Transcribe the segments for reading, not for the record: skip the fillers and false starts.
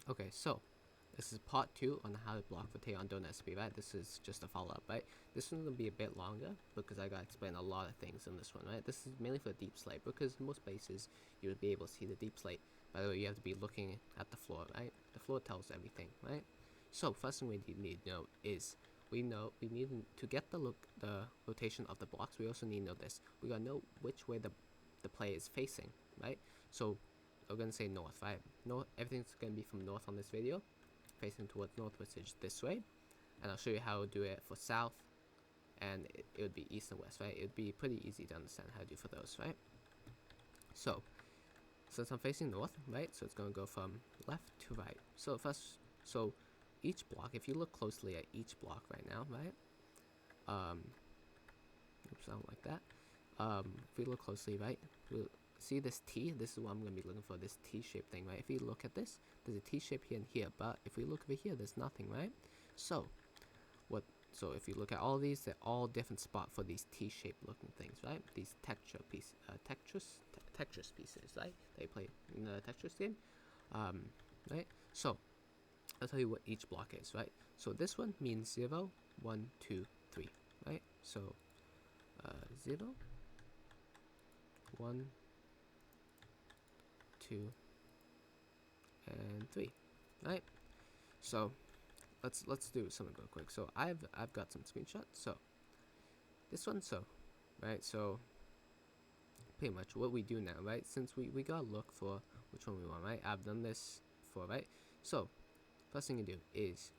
Okay, so this is part 2 on how to block rotate on DountSMP, right? This is just a follow-up, right? This one's gonna be a bit longer because I gotta explain a lot of things in this one, right? This is mainly for the deep slate because most places you would be able to see the deep slate. By the way, you have to be looking at the floor, right? The floor tells everything, right? So first thing we need to know is we need to get the rotation of the blocks. We also need to know this. We gotta know which way the player is facing, right? So we're gonna say north, right? North, everything's gonna be from north on this video, facing towards north, which is this way. And I'll show you how to do it for south, and it would be east and west, right? It would be pretty easy to understand how to do for those, right? So since I'm facing north, right? So it's gonna go from left to right. So each block, if you look closely at each block right now, right? Oops, I don't like that. If we look closely, right? We'll see this T. This is what I'm going to be looking for, this T-shaped thing, right? If you look at this, there's a T-shape here and here, but if we look over here, there's nothing, right? So if you look at all these, they're all different spot for these T-shaped looking things, right? These texture pieces, right? They play in the Tetris game, right? So I'll tell you what each block is, right? So this one means 0, 1, 2, 3, right? So 0, 1, 2, and 3, right? So let's do something real quick. So I've got some screenshots. So this one, right? So pretty much what we do now, right? Since we gotta look for which one we want, right? I've done this before, right? So first thing you do is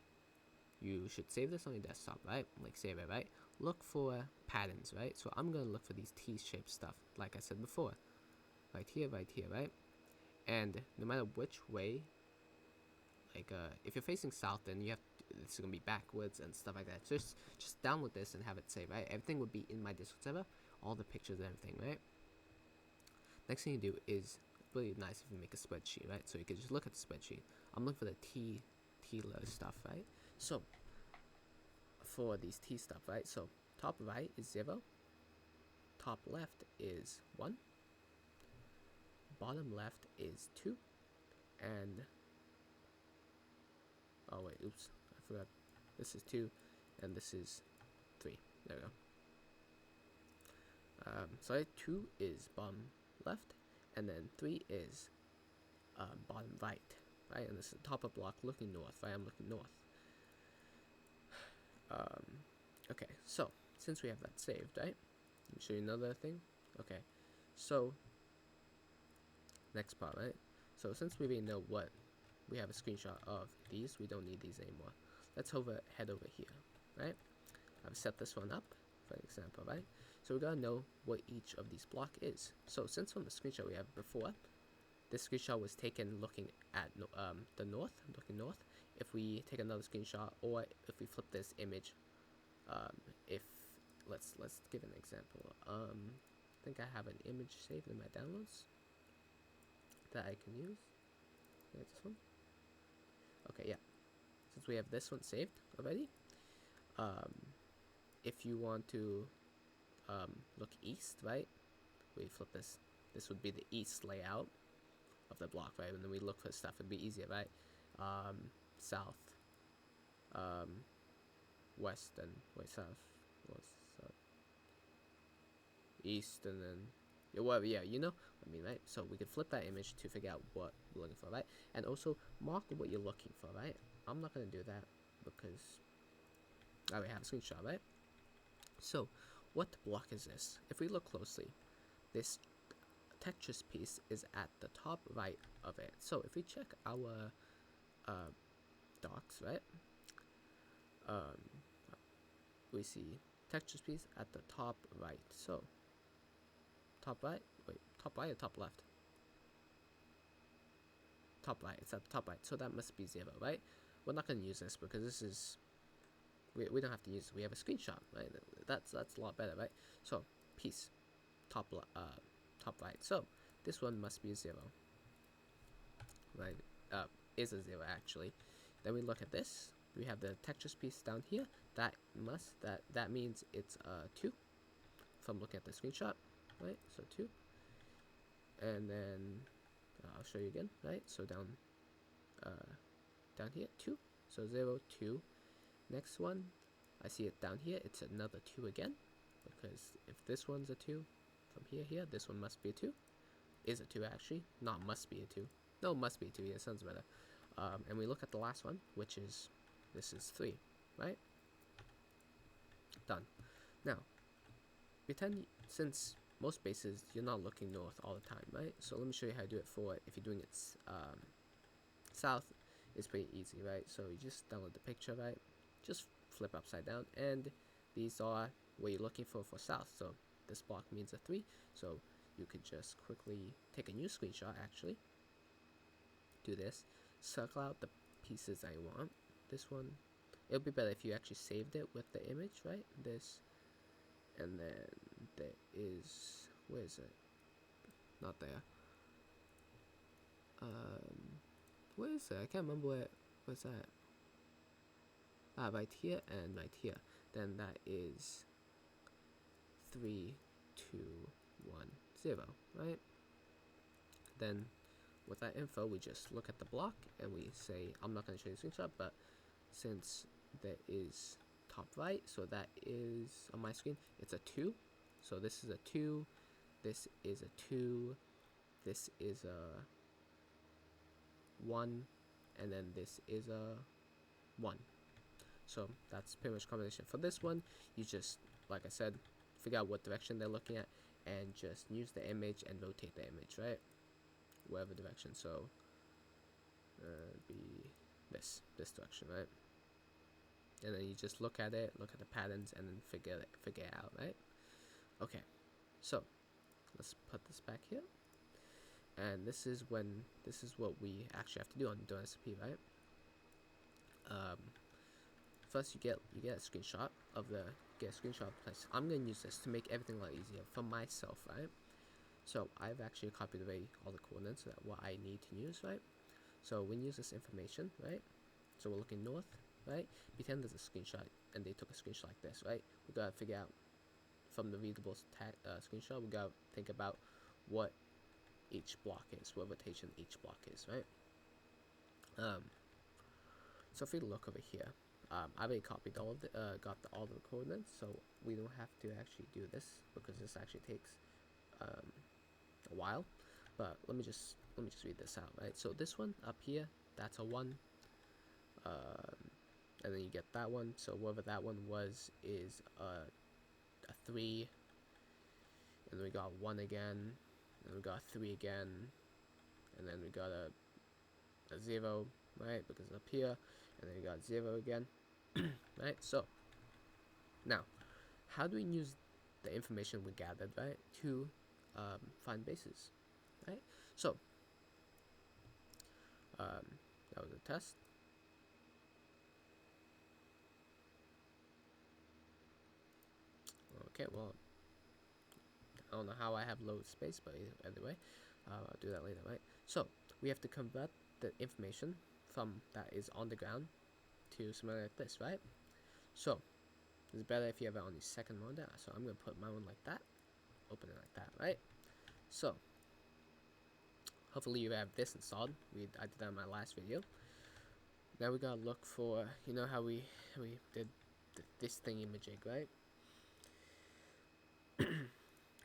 you should save this on your desktop, right? Like save it, right? Look for patterns, right? So I'm gonna look for these T-shaped stuff, like I said before, right here, right? And no matter which way, like if you're facing south, then this is gonna be backwards and stuff like that. So just download this and have it saved, right? Everything would be in my Discord server, all the pictures and everything, right? Next thing you do is really nice if you make a spreadsheet, right? So you can just look at the spreadsheet. I'm looking for the T letter stuff, right? So for these T stuff, right? So top right is 0, top left is 1, bottom left is 2, and oh wait, oops, I forgot. This is 2, and this is 3. There we go. So 2 is bottom left, and then 3 is bottom right, right? And this is the top of block looking north, right? I'm looking north. Okay, so since we have that saved, right? Let me show you another thing. Okay, so next part, right? So since we already know what we have a screenshot of these, we don't need these anymore. Let's head over here, right? I've set this one up for an example, right? So we gotta know what each of these block is. So since from the screenshot we have before, this screenshot was taken looking at the north, looking north. If we take another screenshot, or if we flip this image, if let's give an example. I think I have an image saved in my downloads that I can use. Like this one. Okay, yeah. Since we have this one saved already, if you want to look east, right? We flip this. This would be the east layout of the block, right? And then we look for stuff. It'd be easier, right? South, west, and east, and then yeah, you know what I mean, right? So we could flip that image to figure out what we're looking for, right? And also mark what you're looking for, right? I'm not gonna do that because I already have a screenshot, right? So what block is this? If we look closely, this Tetris piece is at the top right of it. So if we check our docs, right? We see Tetris piece at the top right. So top right, wait, top right or top left? Top right, it's at the top right, so that must be 0, right? We're not going to use this because this is, we don't have to use it. We have a screenshot, right? That's a lot better, right? So piece, top right. So this one must be 0, right? Is a 0 actually. Then we look at this. We have the Tetris piece down here. That means it's 2 from looking at the screenshot, right? So 2, and then I'll show you again, right? So down down here, 2. So 0, 2. Next one, I see it down here. It's another 2 again, because if this one's a 2, from here, this one must be a 2. Is a 2 actually, not must be a 2. No, must be a 2. Yeah, sounds better. And we look at the last one, which is this is 3, right? Done. Now, pretend since most bases you're not looking north all the time, right? So let me show you how to do it for if you're doing it south. It's pretty easy, right? So you just download the picture, right? Just flip upside down, and these are what you're looking for south. So this block means a 3, so you could just quickly take a new screenshot, actually do this, circle out the pieces I want. This one, it would be better if you actually saved it with the image, right? This, and then there is, where is it? Not there. Where is it? I can't remember where's that. Right here and right here. Then that is 3, 2, 1, 0, right? Then with that info, we just look at the block and we say, I'm not going to show you a screenshot, but since there is top right, so that is on my screen, it's a 2. So this is a 2, this is a 2, this is a 1, and then this is a 1. So that's pretty much combination. For this one, you just, like I said, figure out what direction they're looking at and just use the image and rotate the image, right? Whatever direction. So be this direction, right? And then you just look at it, look at the patterns, and then figure it out, right? Okay, so let's put this back here. And this is what we actually have to do on DountSMP, right? First you get a screenshot of the place. I'm gonna use this to make everything a lot easier for myself, right? So I've actually copied away all the coordinates that what I need to use, right? So we use this information, right? So we're looking north, right? Pretend there's a screenshot and they took a screenshot like this, right? We gotta figure out from the readable screenshot. We gotta think about what each block is, what rotation each block is, right? So if we look over here, I've already copied all of the all the coordinates, so we don't have to actually do this because this actually takes a while. But let me just read this out, right? So this one up here, that's a 1, and then you get that one. So whatever that one was is a 3, and then we got 1 again, and we got 3 again, and then we got a 0, right? Because up here, and then we got 0 again. Right, so now how do we use the information we gathered, right, to find bases, right? So that was a test. Okay, well, I don't know how I have load space, but anyway, I'll do that later, right? So we have to convert the information from that is on the ground to something like this, right? So it's better if you have it on the second mode. So I'm gonna put my one like that, open it like that, right? So hopefully you have this installed. I did that in my last video. Now we gotta look for, you know how we did this thingy-majig, right?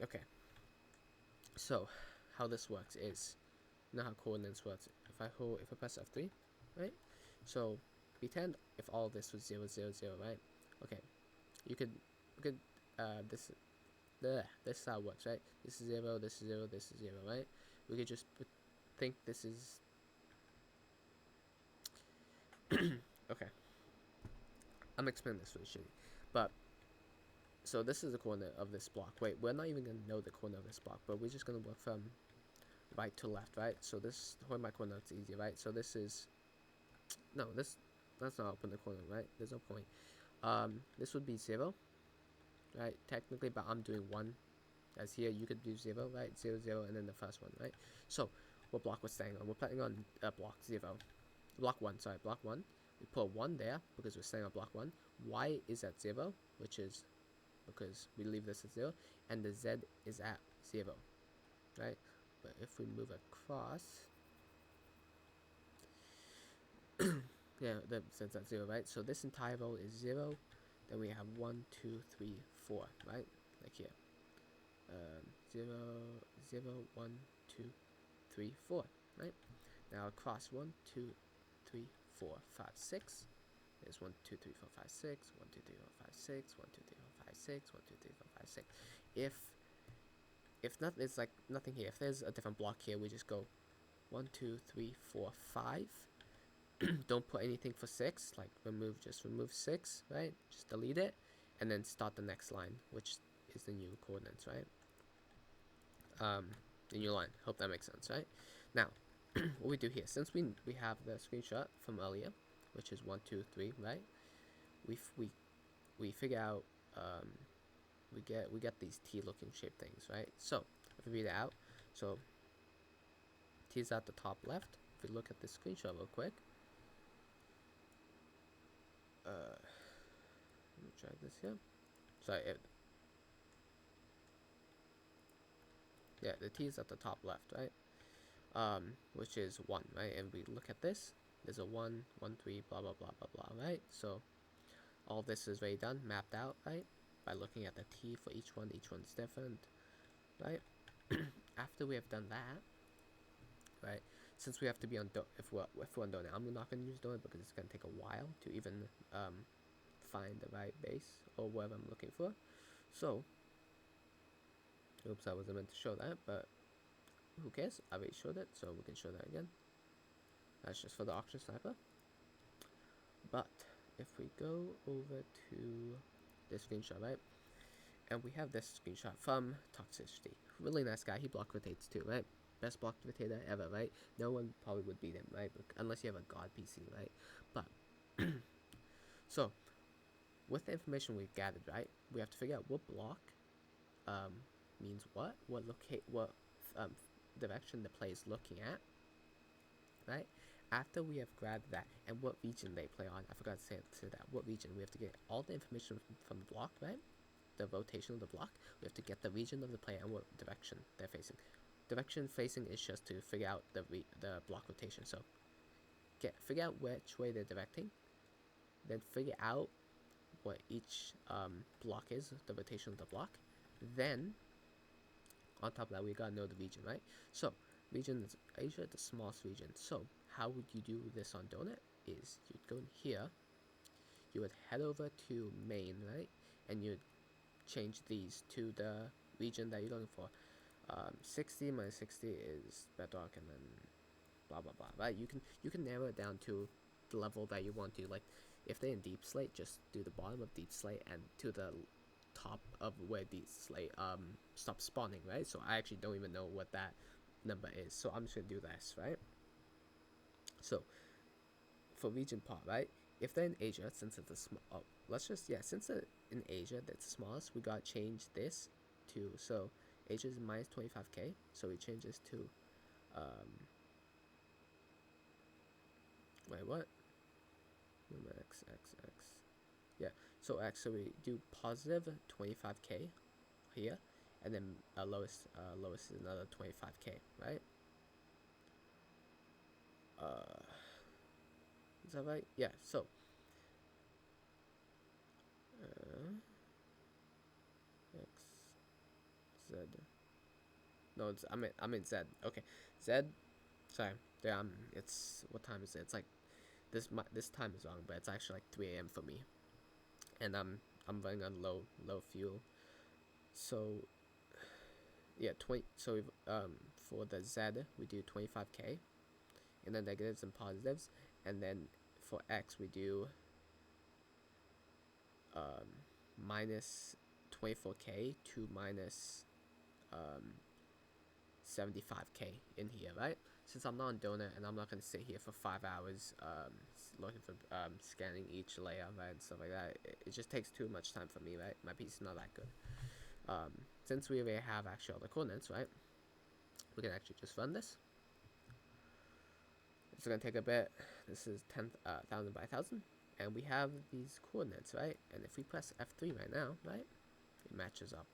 Okay. So how this works is, you know how coordinates works. If I press F3, right? So pretend if all this was 0, 0, 0, right? Okay, we could this is how it works, right? This is 0, this is 0, this is 0, right? We could just think this is okay. I'm explaining this really shitty, but so this is the coordinate of this block. Wait, we're not even gonna know the coordinate of this block, but we're just gonna work from right to left, right? So this my coordinates easy, right? So this is let's not open the coordinate, right? There's no point. This would be 0, right? Technically, but I'm doing 1. As here, you could do 0, right? 0, 0, and then the first one, right? So what block we're staying on? We're playing on block 0. Block 1, sorry, block 1. We put 1 there because we're staying on block 1. Y is at 0, which is because we leave this at 0, and the Z is at 0, right? But if we move across, yeah, since that's 0, right? So this entire row is 0. Then we have 1, 2, 3, 4, right? Like here. 0, 0, 1, 2, 3, 4, right? Now across 1, 2, 3, 4, 5, 6. There's 1, 2, 3, 4, 5, 6, 1, 2, 3, 4, 5, 6, 1, 2, 3, 4, 5, 6, 1, 2, 3, 4, 5, 6. If not, it's like nothing here. If there's a different block here, we just go 1, 2, 3, 4, 5. Don't put anything for 6, like just remove 6, right? Just delete it, and then start the next line, which is the new coordinates, right? The new line. Hope that makes sense, right? Now, what we do here, since we have the screenshot from earlier, which is 1, 2, 3, right? We figure out we get these T-looking shape things, right? So if we read it out, so T is at the top left. If we look at this screenshot real quick, let me drag this here. Sorry, yeah, the T is at the top left, right? Which is 1, right? And we look at this, there's a 1, 1, 3, blah, blah, blah, blah, blah, right? So all this is already done, mapped out, right? By looking at the T for each one's different, right? After we have done that, right? Since we have to be on if we're on donut, I'm not gonna use donut because it's gonna take a while to even find the right base or whatever I'm looking for. So, oops, I wasn't meant to show that, but who cares? I already showed it, so we can show that again. That's just for the auction sniper. But if we go over to this screenshot, right? And we have this screenshot from Toxicity. Really nice guy. He block rotates too, right? Best block rotator ever, right? No one probably would beat him, right? Unless you have a god PC, right? But so with the information we've gathered, right, we have to figure out what block means what direction the player is looking at, right? After we have grabbed that and what region they play on, I forgot to say that. What region? We have to get all the information from the block, right? The rotation of the block. We have to get the region of the player and what direction they're facing. Direction facing is just to figure out the block rotation. So figure out which way they're directing, then figure out what each block is, the rotation of the block. Then on top of that, we gotta know the region, right? So region is Asia, the smallest region. So how would you do this on Donut? Is you'd go in here, you would head over to main, right, and you'd change these to the region that you're looking for. 60 minus 60 is bedrock, and then blah blah blah, right? You can narrow it down to the level that you want to. Like if they're in deep slate, just do the bottom of deep slate and to the top of where deep slate stops spawning, right? So I actually don't even know what that number is, so I'm just gonna do this, right? So for region part, right, if they're in Asia, since it's a small, since they're in Asia, that's the smallest, we gotta change this to, so Asia is minus 25k, so we change this to wait, what? X. Yeah, so X, so we do positive 25k here, and then lowest is another 25k, right? Is that right? Yeah, so X, Z. No, it's I mean Z. Okay, Z. Sorry, yeah. It's what time is it? It's like this time is wrong, but it's actually like 3 a.m. for me, and I'm running on low fuel. So yeah, 20. So for the Z we do 25k, and then negatives and positives, and then for X we do minus 24k to minus 75k in here, right? Since I'm not on donut and I'm not gonna sit here for 5 hours looking for scanning each layer, right, and stuff like that, it just takes too much time for me, right? My piece is not that good. Since we already have actually all the coordinates, right, we can actually just run this. It's gonna take a bit. This is 10,000 by 1,000, and we have these coordinates, right? And if we press F3 right now, right, it matches up.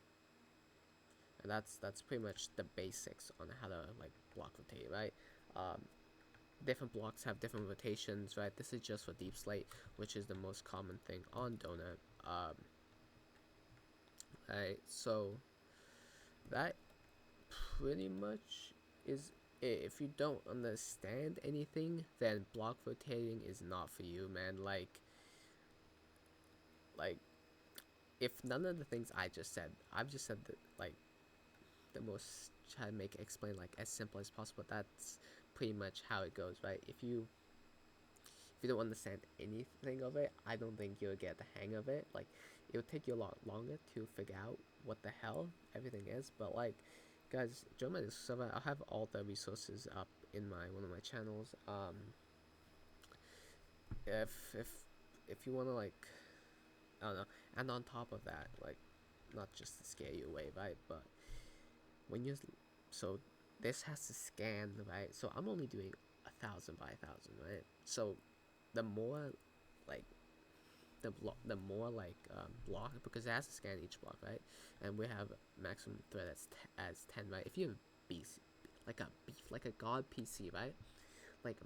And that's pretty much the basics on how to like block rotate, right? different blocks have different rotations, right? This is just for deep slate, which is the most common thing on donut. Right, so that pretty much is it. If you don't understand anything, then block rotating is not for you, man. Like if none of the things I've just said that, like, the most, try to make it explain like as simple as possible. That's pretty much how it goes, right? If you don't understand anything of it, I don't think you'll get the hang of it. Like, it'll take you a lot longer to figure out what the hell everything is. But like, guys, join my server. I'll have all the resources up in my one of my channels. If if if you wanna, like, I don't know, and on top of that, like, not just to scare you away, right? But when you so this has to scan, right? So I'm only doing 1,000 by 1,000, right? So the more, like, the more like block, because it has to scan each block, right? And we have maximum thread as 10, right? If you have beast, like a god PC, right? Like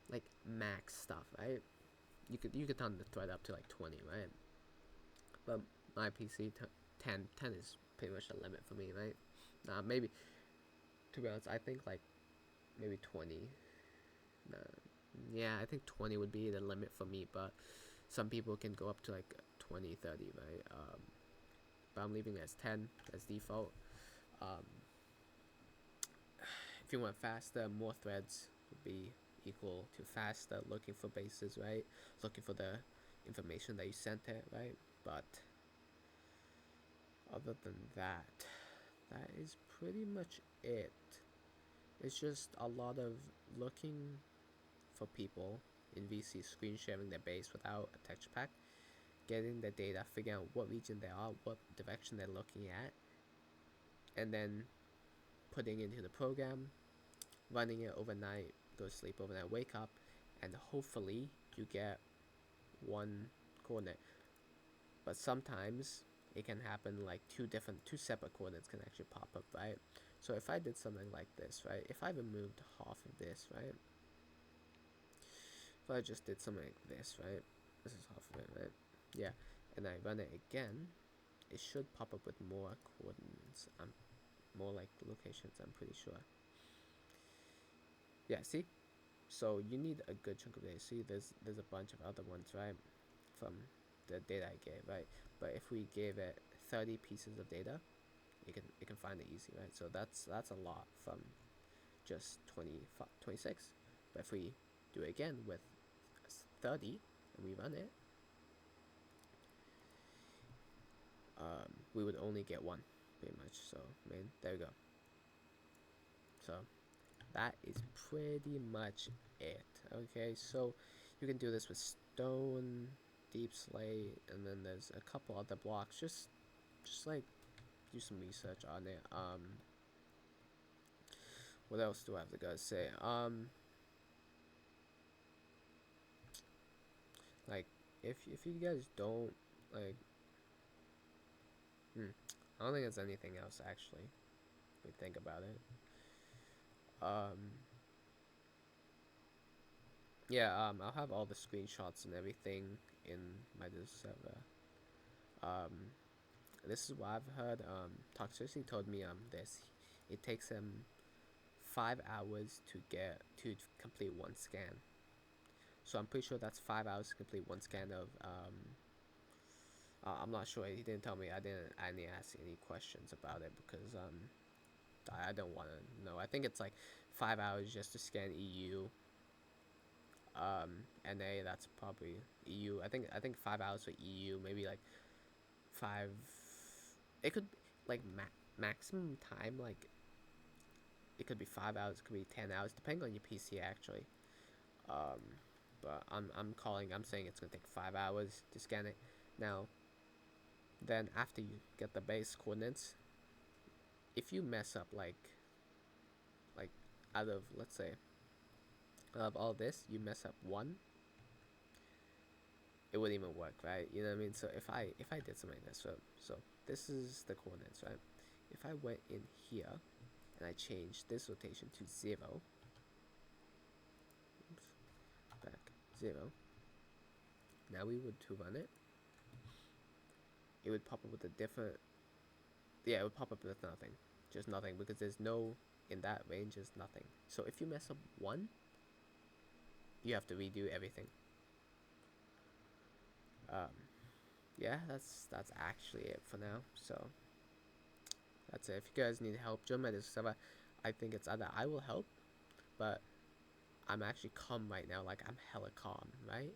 like max stuff, right? You could turn the thread up to like 20, right? But my PC 10 is pretty much the limit for me, right? Maybe, to be honest, I think like maybe 20. Nah, yeah, I think 20 would be the limit for me, but some people can go up to like 20, 30, right? But I'm leaving it as 10 as default. Um, if you want faster, more threads would be equal to faster. Looking for bases, right? Looking for the information that you sent it, right? But other than that, that is pretty much it. It's just a lot of looking for people in VC, screen sharing their base without a texture pack, getting the data, figuring out what region they are, what direction they're looking at, and then putting it into the program, running it overnight, go to sleep overnight, wake up, and hopefully you get one coordinate. But sometimes it can happen like two separate coordinates can actually pop up, right? So if I did something like this, right? If I removed half of this, right? If I just did something like this, right? This is half of it, right? Yeah, and I run it again, it should pop up with more coordinates. More like locations, I'm pretty sure. Yeah, see? So you need a good chunk of data. See, there's a bunch of other ones, right? From the data I gave, right? But if we gave it 30 pieces of data, it can find it easy, right? So that's a lot from just 26. But if we do it again with 30 and we run it, we would only get one, pretty much. So, man, there we go. So that is pretty much it. Okay, so you can do this with stone, deep slate, and then there's a couple other blocks. Just like do some research on it. What else do I have to go say? Like, if you guys don't like, I don't think there's anything else actually. If we think about it. Yeah. I'll have all the screenshots and everything in my server. This is what I've heard. Toxicity told me this. It takes him 5 hours to complete one scan. So I'm pretty sure that's 5 hours to complete one scan of. I'm not sure. He didn't tell me. I didn't ask any questions about it because I don't want to know. I think it's like 5 hours just to scan EU. NA, that's probably EU. I think 5 hours for EU. Maybe like five. It could like maximum time, like it could be 5 hours, it could be 10 hours, depending on your PC actually. But I'm saying it's gonna take 5 hours to scan it. Now, then after you get the base coordinates, if you mess up like out of, let's say, out of all this, you mess up one, it wouldn't even work, right? You know what I mean? So if I did something like this, so this is the coordinates, right? If I went in here and I changed this rotation to 0, 0. Now we would to run it. It would pop up with a different. Yeah, it would pop up with nothing, just nothing, because there's no in that range is nothing. So if you mess up 1, you have to redo everything. Yeah, that's actually it for now. So that's it. If you guys need help, join my Discord server. I think it's either I will help, but I'm actually calm right now. Like, I'm hella calm, right?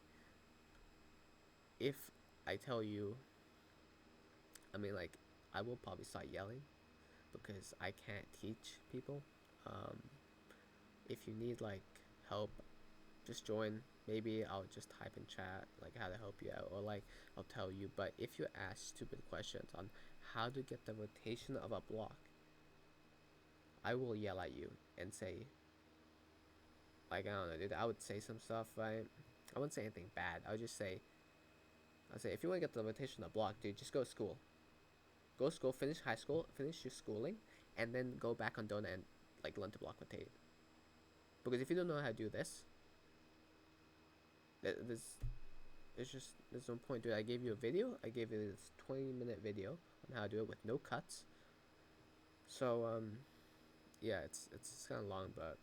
If I tell you, I mean, like, I will probably start yelling because I can't teach people. If you need like help, just join. Maybe I'll just type in chat like how to help you out, or like I'll tell you. But if you ask stupid questions on how to get the rotation of a block, I will yell at you and say, like, I don't know, dude. I would say some stuff, right? I wouldn't say anything bad. I would just say, I'd say, if you want to get the rotation of a block, dude, just go to school. Go to school, finish high school, finish your schooling, and then go back on Donut and like learn to block rotate. Because if you don't know how to do this, there's no point, dude. I gave you a video. I gave you this 20-minute video on how to do it with no cuts. So yeah, it's kind of long, but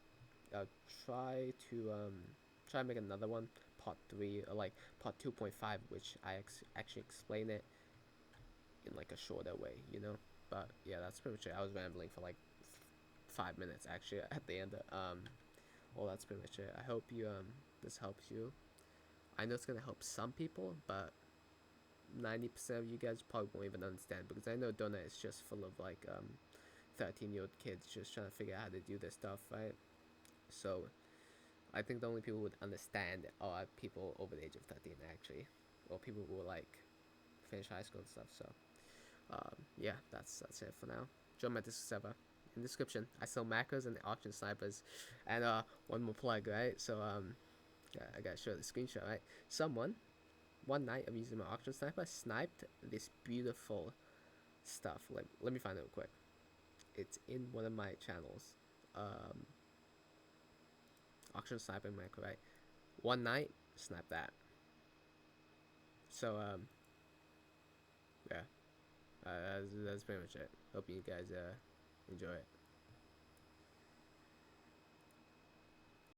I'll try to make another one, part 3, or like part 2.5, which I actually explain it in like a shorter way, you know. But yeah, that's pretty much it. I was rambling for like 5 minutes actually at the end. Well, that's pretty much it. I hope you this helps you. I know it's gonna help some people, but 90% of you guys probably won't even understand, because I know Donut is just full of like 13-year-old kids just trying to figure out how to do this stuff, right? So I think the only people who would understand are people over the age of 13 actually, or people who will like finish high school and stuff. So yeah, that's it for now. Join my Discord server. In the description, I sell macros and auction snipers, and one more plug, right? So yeah, I gotta show the screenshot, right? Someone one night of using my auction sniper sniped this beautiful stuff. Like, let me find it real quick. It's in one of my channels. Auction sniper macro, right? One night, snap that. So yeah, that's pretty much it. Hope you guys enjoy it.